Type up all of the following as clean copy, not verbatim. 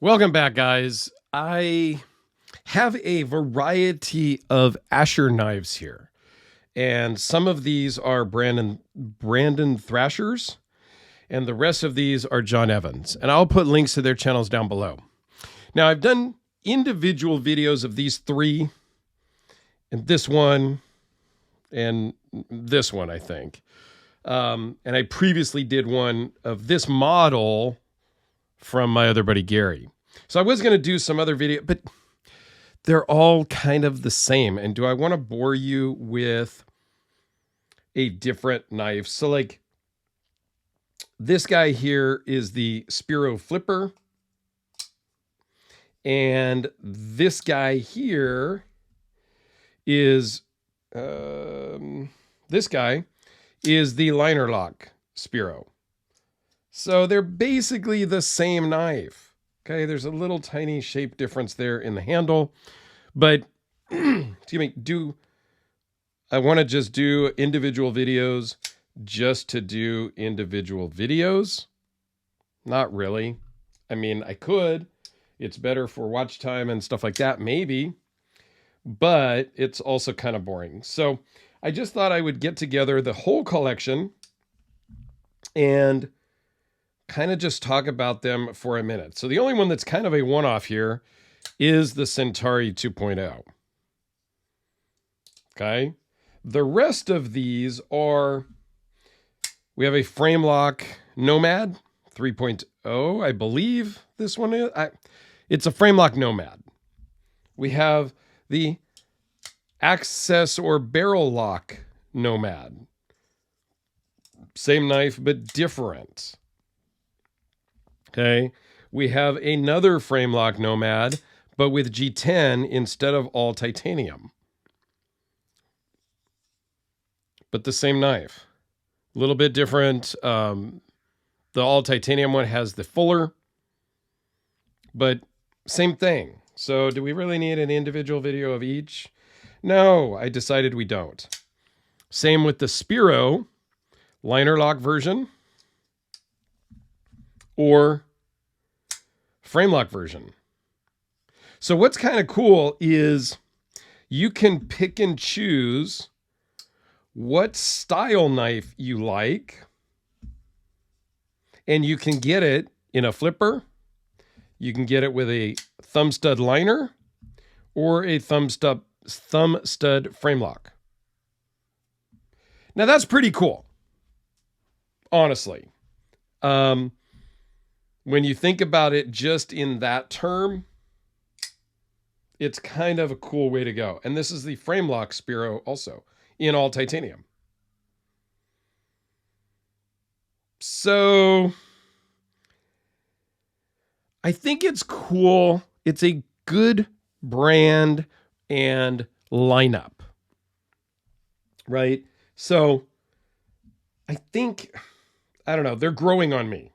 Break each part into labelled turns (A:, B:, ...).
A: Welcome back, guys. I have a variety of Asher knives here, and some of these are Brandon Thrashers, and the rest of these are John Evans. And I'll put links to their channels down below. Now, I've done individual videos of these three, and this one, and this one, I think. And I previously did one of this model from my other buddy Gary. So I was going to do some other video, but they're all kind of the same. And do I want to bore you with a different knife? So like this guy here is the Spiro Flipper. And this guy here is, this guy is the liner lock Spiro. So they're basically the same knife. Okay, there's a little tiny shape difference there in the handle, but excuse me, I want to just do individual videos just to do individual videos? Not really. I mean, I could. It's better for watch time and stuff like that, maybe, but it's also kind of boring. So I just thought I would get together the whole collection and kind of just talk about them for a minute. So the only one that's kind of a one-off here is the Centauri 2.0. Okay. The rest of these are, we have a frame lock Nomad 3.0. I believe this one is, it's a frame lock Nomad. We have the access or barrel lock Nomad. Same knife, but different. Okay, we have another frame lock Nomad, but with G10 instead of all titanium. But the same knife. A little bit different. The all titanium one has the fuller, but same thing. So do we really need an individual video of each? No, I decided we don't. Same with the Spiro liner lock version or frame lock version. So what's kind of cool is you can pick and choose what style knife you like, and you can get it in a flipper. You can get it with a thumb stud liner or a thumb stud frame lock. Now that's pretty cool, honestly. When you think about it just in that term, it's kind of a cool way to go. And this is the frame lock Spiro also in all titanium. So I think it's cool. It's a good brand and lineup, right? So I think, I don't know, they're growing on me.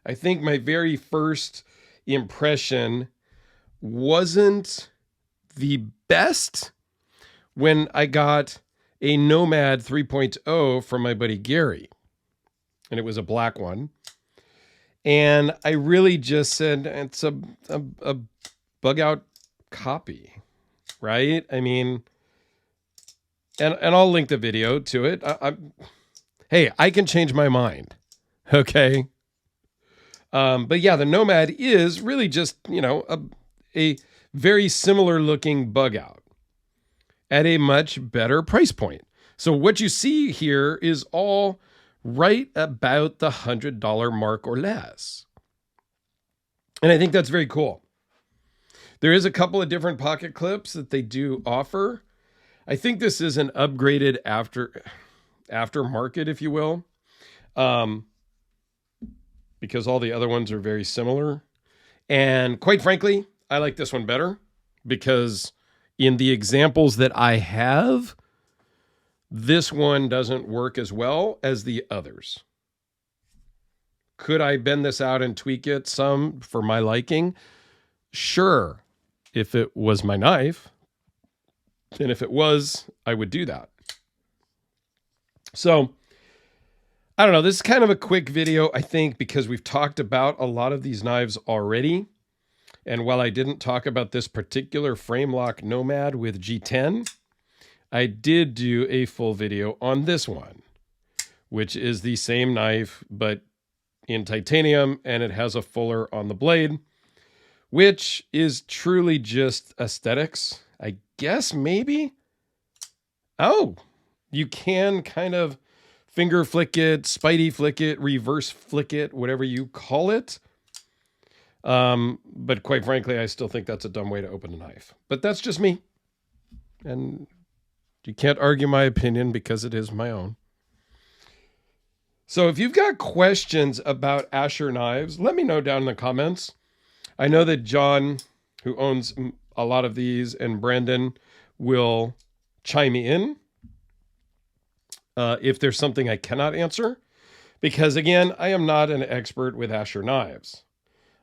A: I think my very first impression wasn't the best when I got a Nomad 3.0 from my buddy Gary. And it was a black one. And I really just said, it's a bug out copy, right? I mean, and I'll link the video to it. Hey, I can change my mind. Okay. But yeah, the Nomad is really just, you know, a very similar looking bug out at a much better price point. So what you see here is all right about the $100 mark or less. And I think that's very cool. There is a couple of different pocket clips that they do offer. I think this is an upgraded aftermarket, if you will. Because all the other ones are very similar. And quite frankly, I like this one better because in the examples that I have, this one doesn't work as well as the others. Could I bend this out and tweak it some for my liking? Sure, if it was my knife. And if it was, I would do that. So I don't know. This is kind of a quick video, I think, because we've talked about a lot of these knives already. And while I didn't talk about this particular frame lock Nomad with G10, I did do a full video on this one, which is the same knife, but in titanium, and it has a fuller on the blade, which is truly just aesthetics. I guess maybe. Oh, you can kind of finger flick it, spidey flick it, reverse flick it, whatever you call it. But quite frankly, I still think that's a dumb way to open a knife. But that's just me. And you can't argue my opinion because it is my own. So if you've got questions about Asher knives, let me know down in the comments. I know that John, who owns a lot of these, and Brandon will chime in if there's something I cannot answer. Because again, I am not an expert with Asher knives.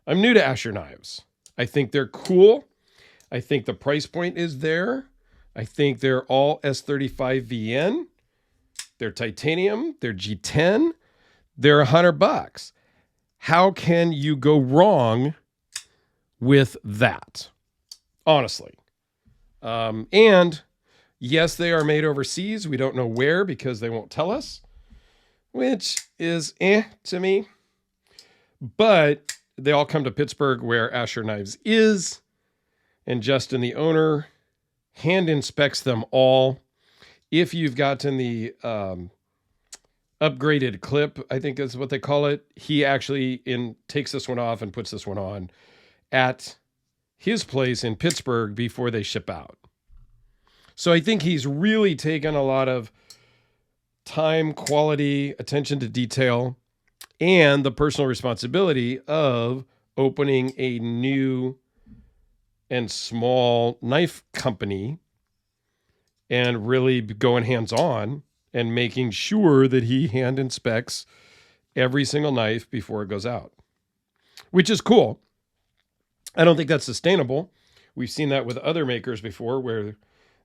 A: I'm new to Asher knives. I think they're cool. I think the price point is there. I think they're all S35VN. They're titanium. They're G10. They're $100. How can you go wrong with that? Honestly. And yes, they are made overseas. We don't know where because they won't tell us, which is to me. But they all come to Pittsburgh, where Asher Knives is. And Justin, the owner, hand inspects them all. If you've gotten the upgraded clip, I think is what they call it, he actually takes this one off and puts this one on at his place in Pittsburgh before they ship out. So I think he's really taken a lot of time, quality, attention to detail, and the personal responsibility of opening a new and small knife company and really going hands-on and making sure that he hand inspects every single knife before it goes out, which is cool. I don't think that's sustainable. We've seen that with other makers before, where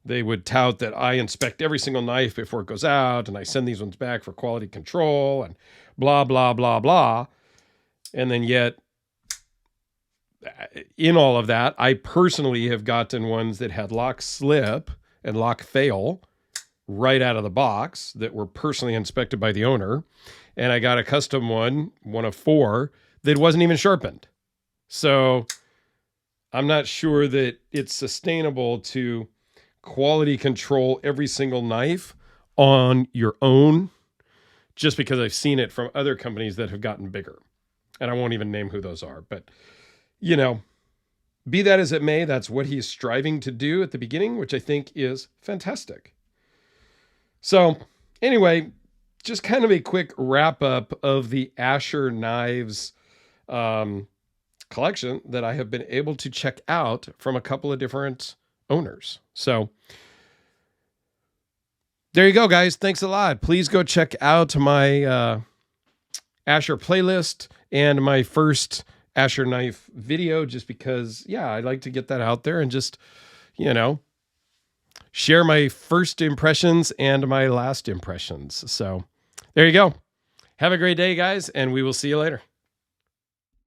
A: they would tout that I inspect every single knife before it goes out, and I send these ones back for quality control and blah, blah, blah, blah. And then yet, in all of that, I personally have gotten ones that had lock slip and lock fail right out of the box that were personally inspected by the owner. And I got a custom one of 4, that wasn't even sharpened. So I'm not sure that it's sustainable to quality control every single knife on your own, just because I've seen it from other companies that have gotten bigger. And I won't even name who those are, but you know, be that as it may, that's what he's striving to do at the beginning, which I think is fantastic. So anyway, just kind of a quick wrap up of the Asher Knives collection that I have been able to check out from a couple of different owners. So there you go, guys. Thanks a lot. Please go check out my Asher playlist and my first Asher knife video, just because, yeah, I'd like to get that out there and just, you know, share my first impressions and my last impressions. So there you go. Have a great day, guys, and we will see you later.